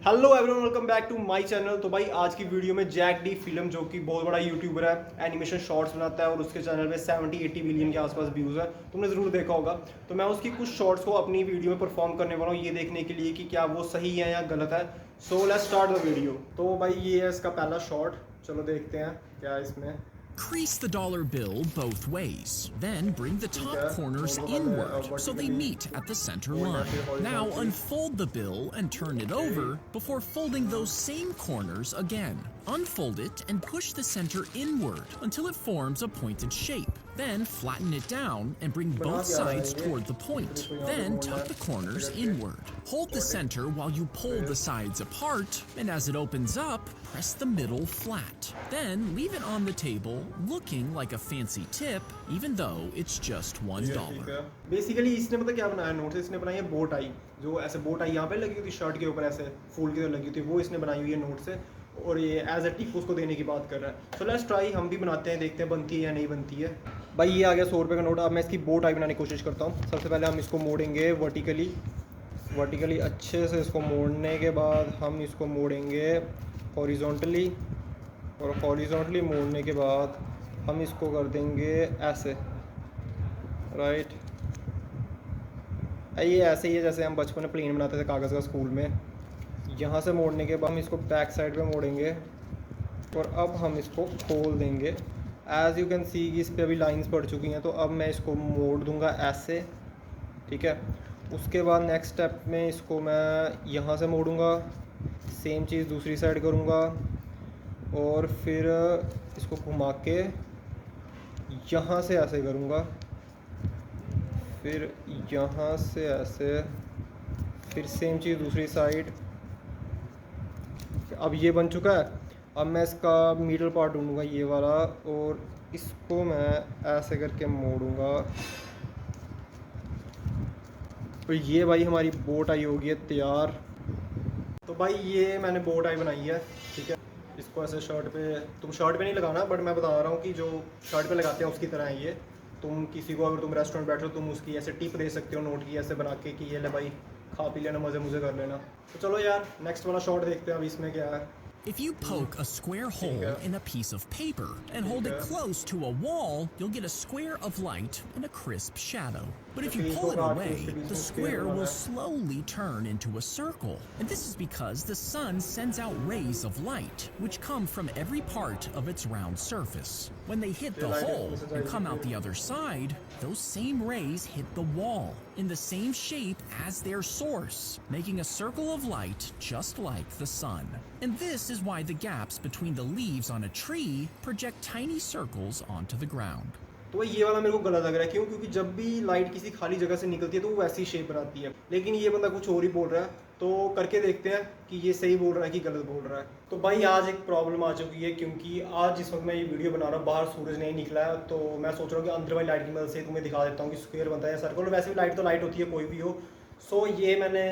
Hello everyone, welcome back to my channel. तो भाई आज की वीडियो में जैक डी फिल्म, जो कि बहुत बड़ा यूट्यूबर है, एनिमेशन शॉर्ट्स बनाता है और उसके चैनल पे 70-80 मिलियन के आसपास व्यूज़ है। तुमने ज़रूर देखा होगा। तो मैं उसकी कुछ शॉर्ट्स को अपनी वीडियो में परफॉर्म करने वाला हूँ, ये देखने के लिए कि क्या वो सही है या गलत है। So let's start the video. तो भाई ये है इसका पहला शॉर्ट, चलो देखते हैं क्या है इसमें। Crease the dollar bill both ways. Then bring the top Okay. corners Hold on, inward so they vertically. meet at the center Hold that line. here Now horizontally. unfold the bill and turn it over before folding those same corners again. Unfold it and push the center inward until it forms a pointed shape. Then flatten it down and bring both sides toward the point. Then tuck the corners inward. Hold the center while you pull the sides apart, and as it opens up, press the middle flat. Then leave it on the table looking like a fancy tip, even though it's just $1. Basically इसने पता क्या बनाया note से, इसने बनाई है boat आई। जो ऐसे बोट आई यहाँ पे लगी हुई थी शर्ट के ऊपर, ऐसे फूल की तरह लगी थी, वो इसने बनाई हुई है नोट से। और ये एज अ टिप उसको देने की बात कर रहा है। सो लेट्स ट्राई, हम भी बनाते हैं, देखते हैं बनती है या नहीं बनती है। भाई ये आ गया 100 रुपये का नोट। अब मैं इसकी बोट आई बनाने की कोशिश करता हूँ। सबसे पहले हम इसको मोड़ेंगे वर्टिकली अच्छे से। इसको मोड़ने के बाद हम इसको मोड़ेंगे हॉरिजॉन्टली, और हॉरिजॉन्टली मोड़ने के बाद हम इसको कर देंगे ऐसे, राइट। ये ऐसे ही है जैसे हम बचपन में प्लेन बनाते थे कागज़ का स्कूल में। यहाँ से मोड़ने के बाद हम इसको बैक साइड पे मोड़ेंगे और अब हम इसको खोल देंगे। एज़ यू कैन सी कि इस पर अभी लाइंस पड़ चुकी हैं, तो अब मैं इसको मोड़ दूँगा ऐसे, ठीक है। उसके बाद नेक्स्ट स्टेप में इसको मैं यहाँ से मोड़ूँगा, सेम चीज़ दूसरी साइड करूँगा और फिर इसको घुमा के यहाँ से ऐसे करूँगा, फिर यहाँ से ऐसे, फिर सेम चीज़ दूसरी साइड। अब ये बन चुका है। अब मैं इसका मिडल पार्ट ढूंढूंगा, ये वाला, और इसको मैं ऐसे करके मोड़ूंगा। और ये भाई हमारी बोट आई होगी तैयार। तो भाई ये मैंने बोट आई बनाई है, ठीक है। इसको ऐसे शर्ट पे, तुम शर्ट पे नहीं लगाना, बट मैं बता रहा हूँ कि जो शर्ट पे लगाते हैं उसकी तरह है ये। तुम किसी को, अगर तुम रेस्टोरेंट बैठो, तुम उसकी ऐसे टिप दे सकते हो नोट की, ऐसे बना के कि ये ले भाई खा पी लेना, मज़े मुझे कर लेना। तो चलो यार नेक्स्ट वाला शॉट देखते हैं अब इसमें क्या है। If you poke a square hole in a piece of paper and hold it close to a wall, you'll get a square of light and a crisp shadow. But if you pull it away, the square will slowly turn into a circle. And this is because the sun sends out rays of light, which come from every part of its round surface. When they hit the hole and come out the other side, those same rays hit the wall in the same shape as their source, making a circle of light just like the sun. And this is why the gaps between the leaves on a tree project tiny circles onto the ground. तो ये वाला मेरे को गलत लग रहा है। क्यों? क्योंकि जब भी लाइट किसी खाली जगह से निकलती है तो वो वैसी शेप बनाती है, लेकिन ये बंदा कुछ और ही बोल रहा है। तो करके देखते हैं कि ये सही बोल रहा है कि गलत बोल रहा है। तो भाई आज एक प्रॉब्लम आ चुकी है, क्योंकि आज जिस वक्त मैं ये वीडियो बना रहा हूँ बाहर सूरज नहीं निकला है। तो मैं सोच रहा हूँ कि अंदर वाली लाइट की मदद से तुम्हें दिखा देता हूँ कि स्क्वायर बनता है सर्कल। वैसे भी लाइट तो लाइट होती है, कोई भी हो। सो ये मैंने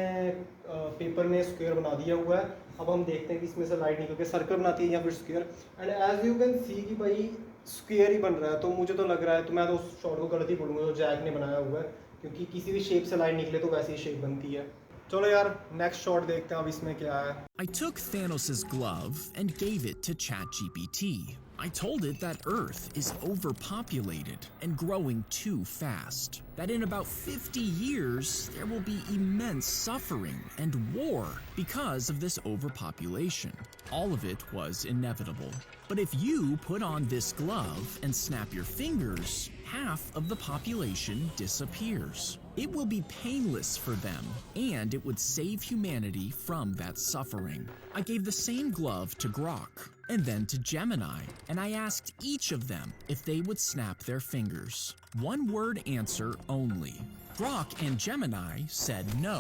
पेपर में स्क्वायर बना दिया हुआ है। अब हम देखते हैं कि इसमें से लाइट निकल के सर्कल बनाती है या फिर square. And as you can see कि भाई स्क्वायर ही बन रहा है। तो मुझे तो लग रहा है, तो मैं तो उस शॉट को गलत ही बोलूँगा जो जैक ने बनाया हुआ है, क्योंकि किसी भी शेप से लाइट निकले तो वैसी ही शेप बनती है। चलो यार नेक्स्ट शॉट देखते हैं अब इसमें क्या है। I took Thanos' glove and gave it to ChatGPT. I told it that Earth is overpopulated and growing too fast. That in about 50 years, there will be immense suffering and war because of this overpopulation. All of it was inevitable. But if you put on this glove and snap your fingers, half of the population disappears. It will be painless for them, and it would save humanity from that suffering. I gave the same glove to Grok, and then to Gemini, and I asked each of them if they would snap their fingers. One word answer only. Grok and Gemini said no.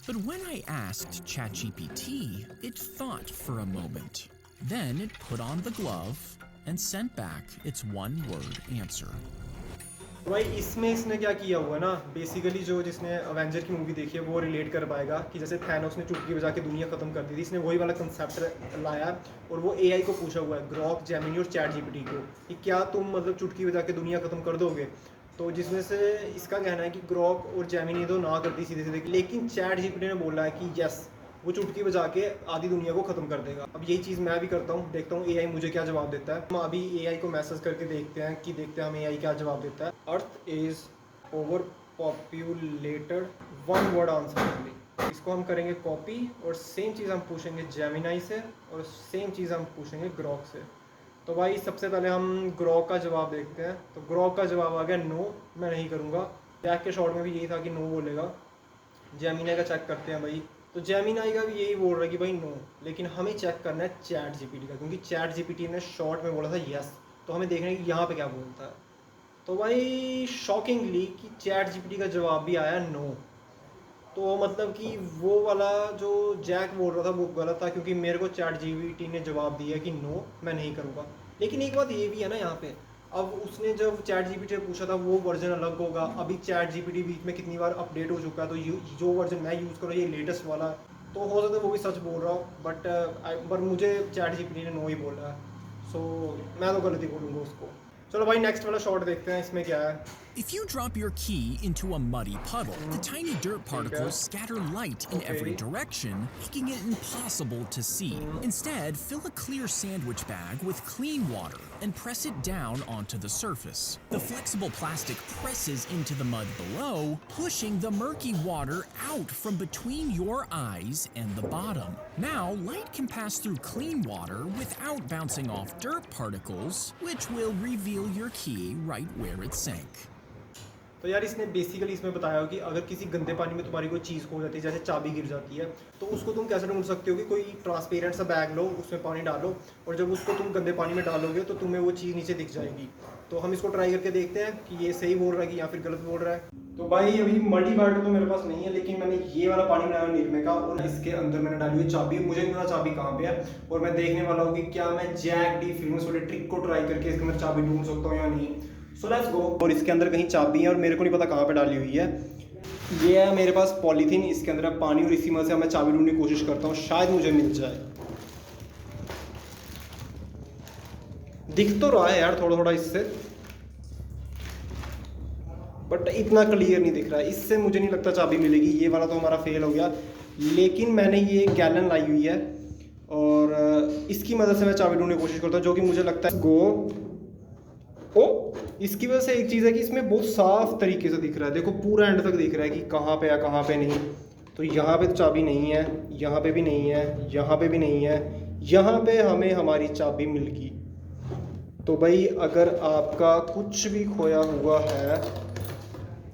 But when I asked ChatGPT, it thought for a moment. Then it put on the glove and sent back its one-word answer. भाई इसमें इसने क्या किया हुआ है ना, basically जो जिसने अवेंजर की मूवी देखी है वो रिलेट कर पाएगा कि जैसे थैनोस ने चुटकी बजा के दुनिया खत्म कर दी थी, इसने वही वाला कंसेप्ट लाया और वो एआई को पूछा हुआ है, ग्रॉक, जेमिनी और चैट जीपीटी को, कि क्या तुम मतलब चुटकी बजा के दुनिया खत्म कर दोगे। तो जिसमें से इसका कहना है कि ग्रॉक और जेमिनी तो ना करती सीधे सीधे, लेकिन चैट जीपीटी ने बोला है कि यस वो चुटकी बजा के आधी दुनिया को ख़त्म कर देगा। अब यही चीज़ मैं भी करता हूँ, देखता हूँ एआई मुझे क्या जवाब देता है। हम अभी एआई को मैसेज करके देखते हैं कि हम एआई क्या जवाब देता है। Earth is over populated, one word answer only. इसको हम करेंगे कॉपी और सेम चीज़ हम पूछेंगे जेमिनाई से और सेम चीज़ हम पूछेंगे ग्रॉक से। तो भाई सबसे पहले हम ग्रॉक का जवाब देखते हैं। तो ग्रॉक का जवाब आ गया नो, मैं नहीं करूँगा। जैक के शॉर्ट में भी यही था कि नो बोलेगा। जेमिनाई का चेक करते हैं भाई। तो जेमिनाई का भी यही बोल रहा है कि भाई नो, लेकिन हमें चेक करना है चैट जीपीटी का, क्योंकि चैट जीपीटी ने शॉर्ट में बोला था यस। तो हमें देखना है कि यहाँ पे क्या बोलता है। तो भाई शॉकिंगली कि चैट जीपीटी का जवाब भी आया नो। तो मतलब कि वो वाला जो जैक बोल रहा था वो गलत था, क्योंकि मेरे को चैट जीपीटी ने जवाब दिया कि नो मैं नहीं करूँगा। लेकिन एक बात ये भी है ना यहाँ पे, अब उसने जब चैट जीपीटी से पूछा था वो वर्जन अलग होगा। अभी चैट जीपीटी बीच में कितनी बार अपडेट हो चुका है, तो जो वर्जन मैं यूज़ करूँ ये लेटेस्ट वाला, तो हो सकता है वो भी सच बोल रहा हो। बट मुझे चैट जीपीटी ने नो ही बोला है, सो मैं तो गलत ही बोलूँगा उसको। चलो भाई नेक्स्ट वाला शॉट देखते हैं, इसमें क्या है। If you drop your key into a muddy puddle, the tiny dirt particles scatter light in every direction, making it impossible to see. Instead, fill a clear sandwich bag with clean water and press it down onto the surface. The flexible plastic presses into the mud below, pushing the murky water out from between your eyes and the bottom. Now, light can pass through clean water without bouncing off dirt particles, which will reveal your key right where it sank. तो यार इसने basically इसमें बताया हो कि अगर किसी गंदे पानी में तुम्हारी कोई चीज़ खो जाती है, जैसे चाबी गिर जाती है, तो उसको तुम कैसे ढूंढ सकते हो कि कोई ट्रांसपेरेंट सा बैग लो, उसमें पानी डालो, और जब उसको तुम गंदे पानी में डालोगे तो तुम्हें वो चीज़ नीचे दिख जाएगी। तो हम इसको ट्राई करके देखते हैं कि ये सही बोल रहा है कि या फिर गलत बोल रहा है। तो भाई अभी मल्टी बैटर तो मेरे पास नहीं है, लेकिन मैंने ये वाला पानी बनाया निर्मे का, और इसके अंदर मैंने डाली हुई चाबी। मुझे नहीं पता चाबी कहाँ पे है, और मैं देखने वाला हूँ कि क्या मैं जैक डी फिल्म्स वाले ट्रिक को ट्राई करके इसके अंदर चाबी ढूंढ सकता हूँ या नहीं। So let's go. और इसके अंदर कहीं चाबी है और मेरे को नहीं पता कहाँ पे डाली हुई है। ये है मेरे पास पॉलीथीन, इसके अंदर है पानी, और इसी में से मैं चाबी ढूंढने की कोशिश करता हूँ, शायद मुझे मिल जाए। दिख तो रहा है यार थोड़ा थोड़ा इससे, बट इतना क्लियर नहीं दिख रहा है। इससे मुझे नहीं लगता चाबी मिलेगी। ये वाला तो हमारा फेल हो गया, लेकिन मैंने ये गैलन लाई हुई है और इसकी मदद से मैं चाबी ढूंढने की कोशिश करता हूँ, जो कि मुझे लगता है गो। ओ, इसकी वजह से एक चीज़ है कि इसमें बहुत साफ तरीके से दिख रहा है। देखो पूरा एंड तक दिख रहा है कि कहाँ पे है कहाँ पे नहीं। तो यहाँ पे तो चाबी नहीं है, यहाँ पे भी नहीं है, यहाँ पे भी नहीं है, यहाँ पे हमें हमारी चाबी मिल गई। तो भाई अगर आपका कुछ भी खोया हुआ है,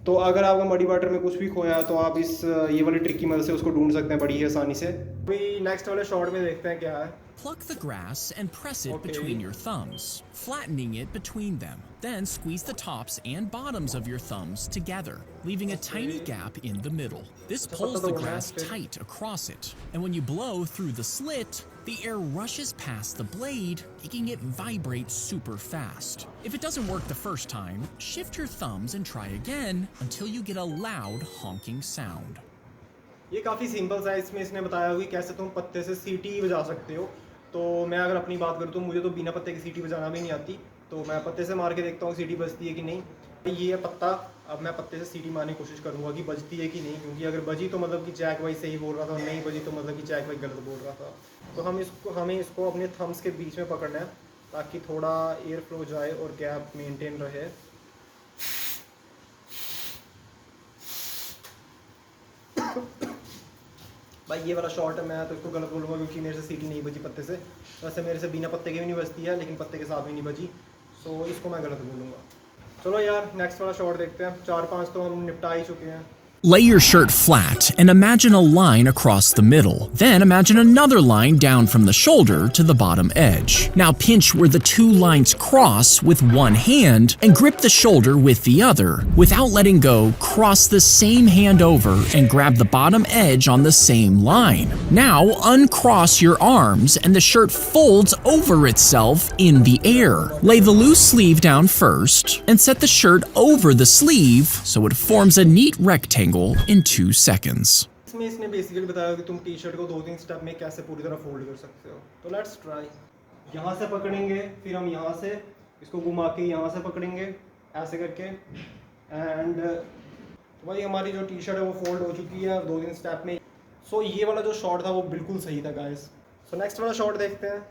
तो अगर आपका मडी वाटर में कुछ भी खोया है, तो आप इस ये वाली ट्रिक की मदद से उसको ढूंढ सकते हैं बड़ी ही आसानी से। अभी नेक्स्ट वाले शॉट में देखते हैं क्या है। Pluck the grass and press it between your thumbs, flattening it between them. Then squeeze the tops and bottoms of your thumbs together, leaving a tiny gap in the middle. This pulls the grass tight across it, and when you blow through the slit, the air rushes past the blade, making it vibrate super fast. If it doesn't work the first time, shift your thumbs and try again until you get a loud honking sound. ये काफ़ी simple सा है। इसमें इसने बताया कि कैसे तुम पत्ते से सीटी बजा सकते हो। तो मैं अगर अपनी बात करूँ तो मुझे तो बिना पत्ते की सीटी बजाना भी नहीं आती, तो मैं पत्ते से मार के देखता हूँ सीटी बजती है कि नहीं। ये है पत्ता, अब मैं पत्ते से सीटी मारने की कोशिश करूँगा कि बजती है कि नहीं, क्योंकि अगर बजी तो मतलब कि जैक भाई सही बोल रहा था, और नहीं बजी तो मतलब कि जैक भाई गलत बोल रहा था। तो हमें इसको अपने थम्स के बीच में पकड़ना है, ताकि थोड़ा एयर फ्लो जाए और गैप मेंटेन रहे। भाई ये वाला शॉट है, मैं तो इसको गलत बोलूँगा क्योंकि मेरे से सीटी नहीं बजी पत्ते से। वैसे मेरे से बिना पत्ते के भी नहीं बजती है, लेकिन पत्ते के साथ भी नहीं बजी, सो इसको मैं गलत बोलूँगा। चलो यार नेक्स्ट वाला शॉट देखते हैं। 4-5 तो हम निपटा ही चुके हैं। Lay your shirt flat and imagine a line across the middle. Then imagine another line down from the shoulder to the bottom edge. Now pinch where the two lines cross with one hand and grip the shoulder with the other. Without letting go, cross the same hand over and grab the bottom edge on the same line. Now uncross your arms and the shirt folds over itself in the air. Lay the loose sleeve down first and set the shirt over the sleeve so it forms a neat rectangle in 2 seconds. इसमें इसने basically बताया कि तुम T shirt को 2-3 step में कैसे पूरी तरह फोल्ड कर सकते हो। तो लेट्स ट्राई। यहाँ से पकड़ेंगे, फिर हम यहाँ से इसको घुमा के यहाँ से पकड़ेंगे ऐसे करके, एंड तो भाई हमारी जो टी शर्ट है वो फोल्ड हो चुकी है 2-3 स्टेप में। सो ये वाला जो शॉट था वो बिल्कुल सही था गाइस। सो नेक्स्ट वाला शॉट देखते हैं।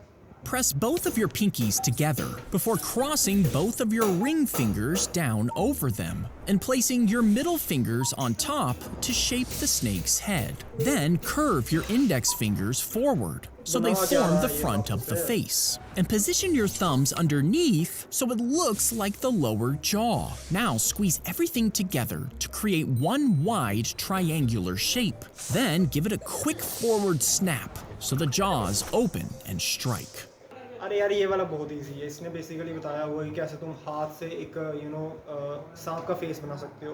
Press both of your pinkies together before crossing both of your ring fingers down over them and placing your middle fingers on top to shape the snake's head. Then curve your index fingers forward so they form the front of the face, and position your thumbs underneath so it looks like the lower jaw. Now squeeze everything together to create one wide triangular shape. Then give it a quick forward snap so the jaws open and strike. अरे यार ये वाला बहुत easy है। इसने basically बताया हुआ है कि कैसे तुम हाथ से एक सांप का फेस बना सकते हो।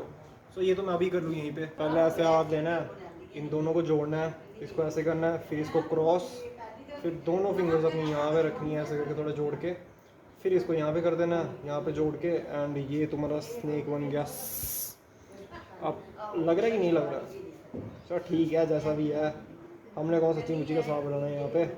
सो ये तो मैं अभी कर लूँ यहीं पे। पहले ऐसे हाथ लेना है, इन दोनों को जोड़ना है, इसको ऐसे करना है, फिर इसको क्रॉस, फिर दोनों फिंगर्स अपनी यहाँ पे रखनी है ऐसे करके थोड़ा जोड़ के, फिर इसको यहाँ पे कर देना है, यहाँ पे जोड़ के, एंड ये तुम्हारा स्नेक बन गया। अब लग रहा है कि नहीं लग रहा? चलो ठीक है, जैसा भी है, हमने कौन सच्ची मुच्ची का सांप बनाना है यहाँ पे।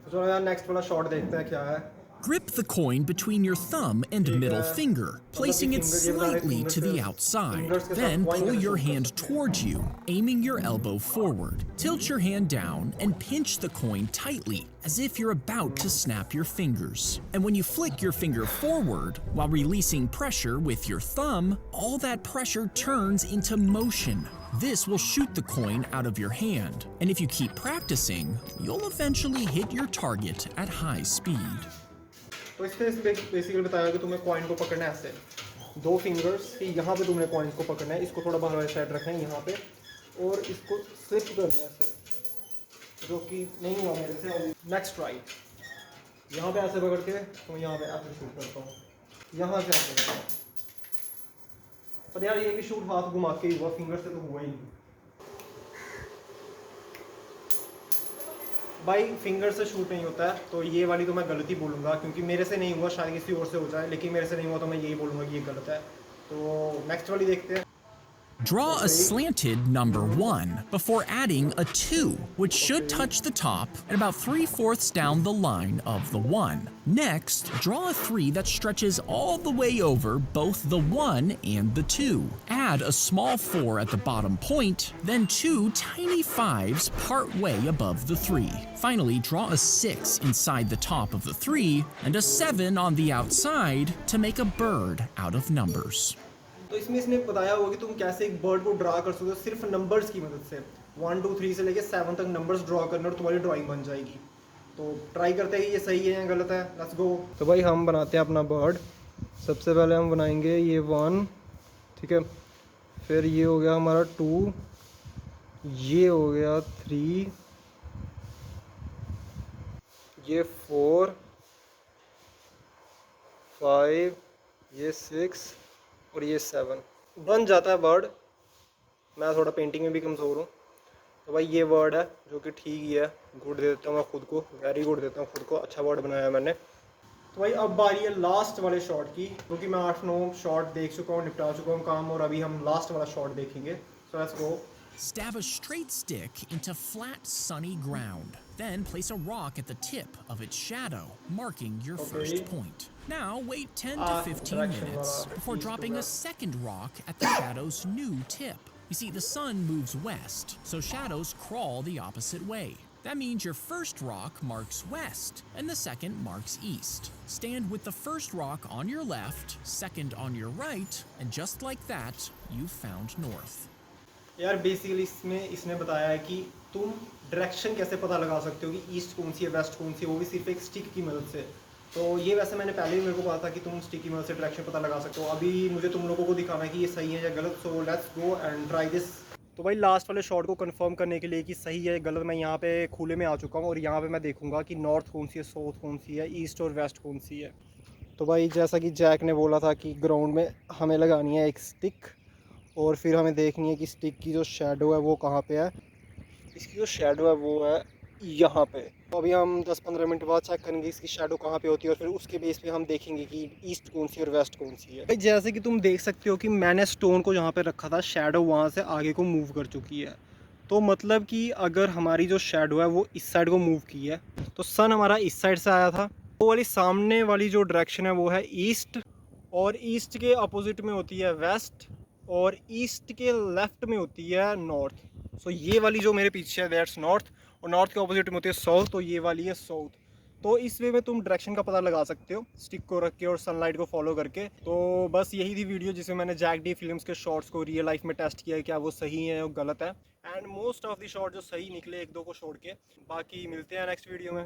चलो यार नेक्स्ट वाला शॉट देखते हैं क्या है। Grip the coin between your thumb and middle finger, placing it slightly to the outside. Then pull your hand towards you, aiming your elbow forward. Tilt your hand down and pinch the coin tightly, as if you're about to snap your fingers. And when you flick your finger forward while releasing pressure with your thumb, all that pressure turns into motion. This will shoot the coin out of your hand, and if you keep practicing, you'll eventually hit your target at high speed. तो इससे basically बताया कि तुम्हें coin को पकड़ना है ऐसे, दो फिंगर्स की यहाँ पे तुमने कॉइन को पकड़ना है, इसको थोड़ा बाहर वाली साइड रखना है यहाँ पे, और इसको स्लिप करना है ऐसे, जो कि नहीं हुआ मेरे से। नेक्स्ट राइट, यहाँ पे ऐसे पकड़ के तो यहाँ पे ऐसे शूट करता हूँ, यहाँ से ऐसे करता हूँ। पर यार ये कि शूट हाथ घुमा के ही हुआ, फिंगर से तो हुआ ही नहीं भाई, फिंगर से शूट नहीं होता है। तो ये वाली तो मैं गलती बोलूँगा, क्योंकि मेरे से नहीं हुआ, शायद किसी और से हो जाए, लेकिन मेरे से नहीं हुआ तो मैं यही बोलूँगा कि ये गलत है। तो नेक्स्ट वाली देखते हैं। Draw a slanted number 1 before adding a 2, which should touch the top and about 3/4 down the line of the 1. Next, draw a 3 that stretches all the way over both the 1 and the 2. Add a small 4 at the bottom point, then 2 tiny 5s part way above the 3. Finally, draw a 6 inside the top of the 3 and a 7 on the outside to make a bird out of numbers. तो इसमें इसने बताया होगा कि तुम कैसे एक bird को ड्रा कर सकते हो सिर्फ नंबर्स की मदद से। 1 2 3 से लेके 7 तक नंबर्स ड्रा करना और तुम्हारी ड्राइंग बन जाएगी। तो ट्राई करते हैं कि ये सही है या गलत है। Let's go. तो भाई हम बनाते हैं अपना बर्ड। सबसे पहले हम बनाएंगे ये 1, ठीक है, फिर ये हो गया हमारा 2, ये हो गया 3, ये 4 5, ये 6 और ये 7 बन जाता है बर्ड। मैं थोड़ा पेंटिंग में भी कमज़ोर हूँ। तो भाई ये वर्ड है जो कि ठीक ही है, गुड देता हूँ मैं खुद को, वेरी गुड देता हूँ खुद को, अच्छा वर्ड बनाया है मैंने। तो भाई अब बारी है लास्ट वाले शॉट की, क्योंकि मैं 8-9 शॉट देख चुका हूँ, निपटा चुका हूँ काम, और अभी हम लास्ट वाला शॉट देखेंगे। So let's go. Stab a straight stick into flat, sunny ground. Then place a rock at the tip of its shadow, marking your first point. Now wait 10 to 15 minutes before dropping a second rock at the shadow's new tip. You see, the sun moves west, so shadows crawl the opposite way. That means your first rock marks west, and the second marks east. Stand with the first rock on your left, second on your right, and just like that, you've found north. यार basically इसमें इसने बताया है कि तुम direction कैसे पता लगा सकते हो कि ईस्ट कौन सी है, वेस्ट कौन सी है, वो भी सिर्फ एक स्टिक की मदद से। तो ये वैसे मैंने पहले भी मेरे को पता था कि तुम स्टिक की मदद से डायरेक्शन पता लगा सकते हो। अभी मुझे तुम लोगों को दिखाना है कि ये सही है या गलत। So let's go and try this. तो भाई लास्ट वाले शॉट को कंफर्म करने के लिए कि सही है गलत, मैं यहाँ पे खुले में आ चुका हूँ और यहाँ पे मैं देखूंगा कि नॉर्थ कौन सी है, साउथ कौन सी है, ईस्ट और वेस्ट कौन सी है। तो भाई जैसा कि जैक ने बोला था कि ग्राउंड में हमें लगानी है एक स्टिक, और फिर हमें देखनी है कि स्टिक की जो शेडो है वो कहाँ पे है। इसकी जो शेडो है वो है यहाँ पे। तो अभी हम 10-15 मिनट बाद चेक करेंगे इसकी शेडो कहाँ पे होती है, और फिर उसके बेस पे हम देखेंगे कि ईस्ट कौन सी और वेस्ट कौन सी है। भाई जैसे कि तुम देख सकते हो कि मैंने स्टोन को जहाँ पे रखा था, शेडो वहाँ से आगे को मूव कर चुकी है। तो मतलब कि अगर हमारी जो शेडो है वो इस साइड को मूव की है, तो सन हमारा इस साइड से आया था, वो वाली सामने वाली जो डायरेक्शन है वो है ईस्ट, और ईस्ट के अपोजिट में होती है वेस्ट, और ईस्ट के लेफ्ट में होती है नॉर्थ। सो ये वाली जो मेरे पीछे है दैट्स नॉर्थ, और नॉर्थ के ऑपोजिट में होती है साउथ, तो ये वाली है साउथ। तो इस वे में तुम डायरेक्शन का पता लगा सकते हो स्टिक को रख के और सनलाइट को फॉलो करके। तो बस यही थी वीडियो जिसमें मैंने जैक डी फिल्म्स के शॉट्स को रियल लाइफ में टेस्ट किया है, क्या वो सही है और गलत है। And most of the shot जो सही निकले, एक दो को छोड़ के। बाकी मिलते हैं नेक्स्ट वीडियो में।